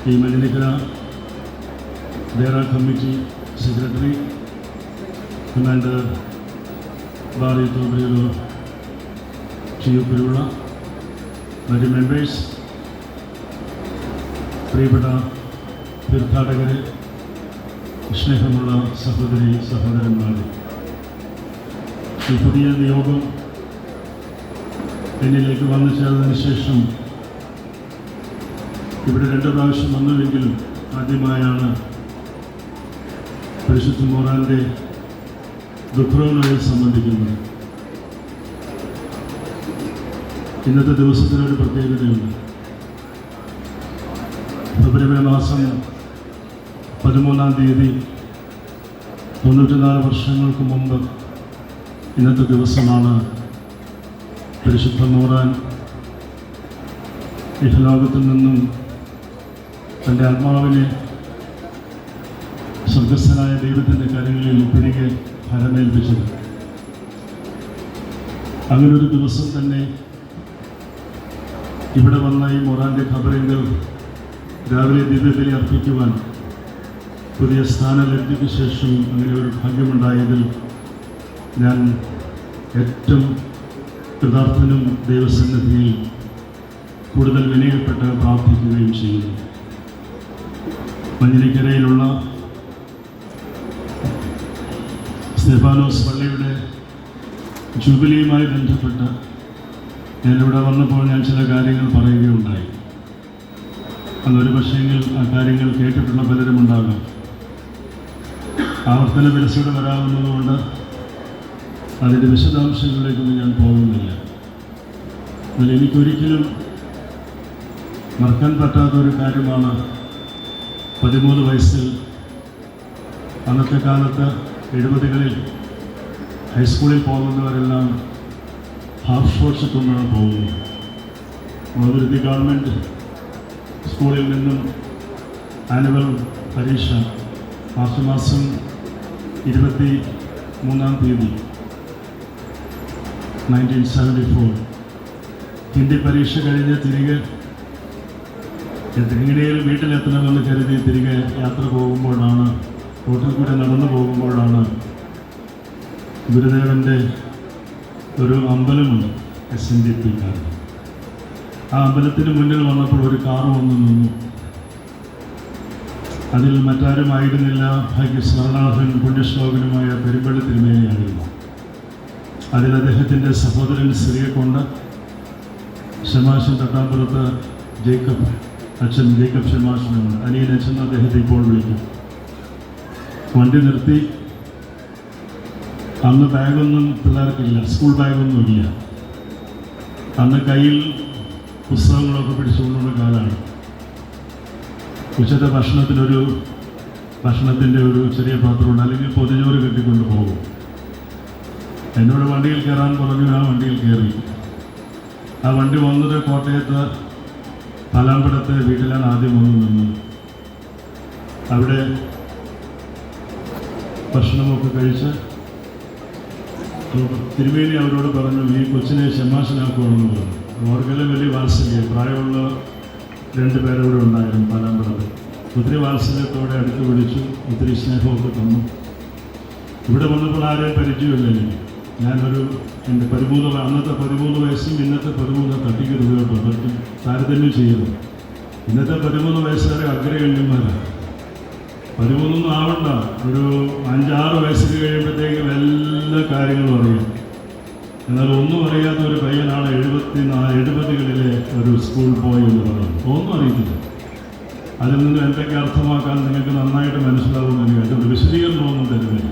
ഈ മഞ്ഞിക്കര Deira committee secretary commander ബാറി തോബ്രിയോ ചിയുപ്പിലുള്ള മറ്റ് members, പ്രിയപ്പെട്ട തീർത്ഥാടകരെ, സ്നേഹമുള്ള സഹോദരി സഹോദരന്മാരെ, ഈ പുതിയ നിയോഗം എന്നിലേക്ക് വന്നു ചേർന്നതിന് ശേഷം ഇവിടെ 2 പ്രാവശ്യം വന്നുവെങ്കിലും ആദ്യമായാണ് പരിശുദ്ധ മോറാൻ്റെ ദുഃഖറോണയിൽ സംബന്ധിക്കുന്നത്. ഇന്നത്തെ ദിവസത്തിനൊരു പ്രത്യേകതയുണ്ട്. ഫെബ്രുവരി മാസം 13-ാം തീയതി 94 വർഷങ്ങൾക്ക് മുമ്പ് ഇന്നത്തെ ദിവസമാണ് പരിശുദ്ധ മോറാൻ ഇഹലോകത്തിൽ നിന്നും തൻ്റെ ആത്മാവിനെ സ്വർഗസ്ഥനായ ദൈവത്തിൻ്റെ കരങ്ങളിൽ തിരികെ ഫലമേൽപ്പിച്ചത്. അങ്ങനൊരു ദിവസം തന്നെ ഇവിടെ വന്ന ഈ മൊറാൻ്റെ ഖബറിങ്കൽ രാവിലെ ദിവ്യബലി അർപ്പിക്കുവാൻ പുതിയ സ്ഥാനലബ്ധിക്ക് ശേഷം അങ്ങനെ ഒരു ഭാഗ്യമുണ്ടായതിൽ ഞാൻ ഏറ്റവും കൃതാർത്ഥനും ദൈവസന്നിധിയിൽ കൂടുതൽ വിനയപ്പെട്ട് പ്രാർത്ഥിക്കുകയും ചെയ്യുന്നു. മഞ്ഞിലിക്കരയിലുള്ള സ്തെഫാനോസ് പള്ളിയുടെ ജൂബിലിയുമായി ബന്ധപ്പെട്ട് ഞാനിവിടെ വന്നപ്പോൾ ഞാൻ ചില കാര്യങ്ങൾ പറയുകയുണ്ടായി. അന്നൊരു പക്ഷേങ്കിൽ ആ കാര്യങ്ങൾ കേട്ടിട്ടുള്ള പലരും ഉണ്ടാകാം. ആവർത്തന വിരസോടെ വരാവുന്നതുകൊണ്ട് അതിൻ്റെ വിശദാംശങ്ങളിലേക്കൊന്നും ഞാൻ പോകുന്നില്ല. എന്നാൽ എനിക്കൊരിക്കലും മറക്കാൻ പറ്റാത്തൊരു കാര്യമാണ് 13 വയസ്സിൽ അന്നത്തെ കാലത്ത് 70കളിൽ ഹൈസ്കൂളിൽ പോകുന്നവരെല്ലാം ഹാഫ് ഷോർട്ട്സ് ഇട്ടുകൊണ്ടാണ് പോകുന്നത്. മധുരത്തി ഗവൺമെൻറ് സ്കൂളിൽ നിന്നും ആനുവൽ പരീക്ഷ മാസം 23-ാം തീയതി 1974 ഹിന്ദി പരീക്ഷ കഴിഞ്ഞ് തിരികെ എങ്ങനെയും വീട്ടിലെത്തണമെന്ന് കരുതി തിരികെ യാത്ര പോകുമ്പോഴാണ്, റോട്ടിൽ കൂടെ നടന്നു പോകുമ്പോഴാണ് ഗുരുദേവൻ്റെ ഒരു അമ്പലമുണ്ട്, SNDP. ആ അമ്പലത്തിന് മുന്നിൽ വന്നപ്പോൾ ഒരു കാറ് വന്നു നിന്നു. അതിൽ മറ്റാരുമായിരുന്നില്ല, ഭാഗ്യസ്മരണാർഹൻ പുണ്യശ്ലോകനുമായ പെരുമ്പള്ളി തിരുമേനിയായിരുന്നു. അതിൽ അദ്ദേഹത്തിൻ്റെ സഹോദരൻ സ്ത്രീയെ കൊണ്ട് ഷമാശൻ തട്ടാമ്പുറത്ത് ജേക്കബ് അച്ഛൻ ജേക്കബ് ഷമാശനുണ്ട്, അനിയനച്ഛൻ അദ്ദേഹത്തെ ഇപ്പോൾ വിളിക്കും. വണ്ടി നിർത്തി. അന്ന് ബാഗൊന്നും പിള്ളേർക്കില്ല, സ്കൂൾ ബാഗൊന്നും ഇല്ല. അന്ന് കയ്യിൽ പുസ്തകങ്ങളൊക്കെ പിടിച്ചുകൊണ്ടുള്ള കാലമാണ്. ഉച്ചത്തെ ഭക്ഷണത്തിൻ്റെ ഒരു ചെറിയ പാത്രമുണ്ട്, അല്ലെങ്കിൽ പൊതിഞ്ഞോറ് കെട്ടിക്കൊണ്ട് പോകും. എന്നോട് വണ്ടിയിൽ കയറാൻ പറഞ്ഞു. ആ വണ്ടിയിൽ കയറി. ആ വണ്ടി വന്നത് കോട്ടയത്ത് പാലാമ്പടത്തെ വീട്ടിലാണ് ആദ്യം വന്നു നിന്നത്. അവിടെ ഭക്ഷണമൊക്കെ കഴിച്ച് തിരുമേനി അവരോട് പറഞ്ഞു, ഈ കൊച്ചിനെ ഷമാശനാക്കുവാണെന്ന് പറഞ്ഞു. അവർക്കെല്ലാം വലിയ വാത്സല്യം. പ്രായമുള്ള 2 പേരവിടെ ഉണ്ടായിരുന്നു പാലാമ്പടത്ത്. ഒത്തിരി വാത്സല്യത്തോടെ അടുത്ത് വിളിച്ചു, ഒത്തിരി സ്നേഹമൊക്കെ തന്നു. ഇവിടെ വന്നപ്പോൾ ആരെയും പരിചയമില്ല എനിക്ക്. ഞാനൊരു എൻ്റെ അന്നത്തെ 13 വയസ്സും ഇന്നത്തെ 13 തട്ടിക്കരുത് കേട്ടോ, താരതമ്യം ചെയ്യുന്നു. ഇന്നത്തെ 13 വയസ്സുകാരെ അഗ്രഗണ്യന്മാരാണ്. 13 ആവണ്ട, ഒരു 5-6 വയസ്സിൽ കഴിയുമ്പോഴത്തേക്കും എല്ലാ കാര്യങ്ങളും അറിയാം. എന്നാൽ ഒന്നും അറിയാത്ത ഒരു പയ്യനാണ് 70കളിലെ ഒരു സ്കൂൾ ബോയ് എന്ന് പറയുന്നത്. ഒന്നും അറിയത്തില്ല. അതിൽ നിന്ന് എന്തൊക്കെ അർത്ഥമാക്കാൻ നിങ്ങൾക്ക് നന്നായിട്ട് മനസ്സിലാവുമെന്ന് കേട്ടോ. വിശദീകരണമൊന്നും തരുന്നില്ല.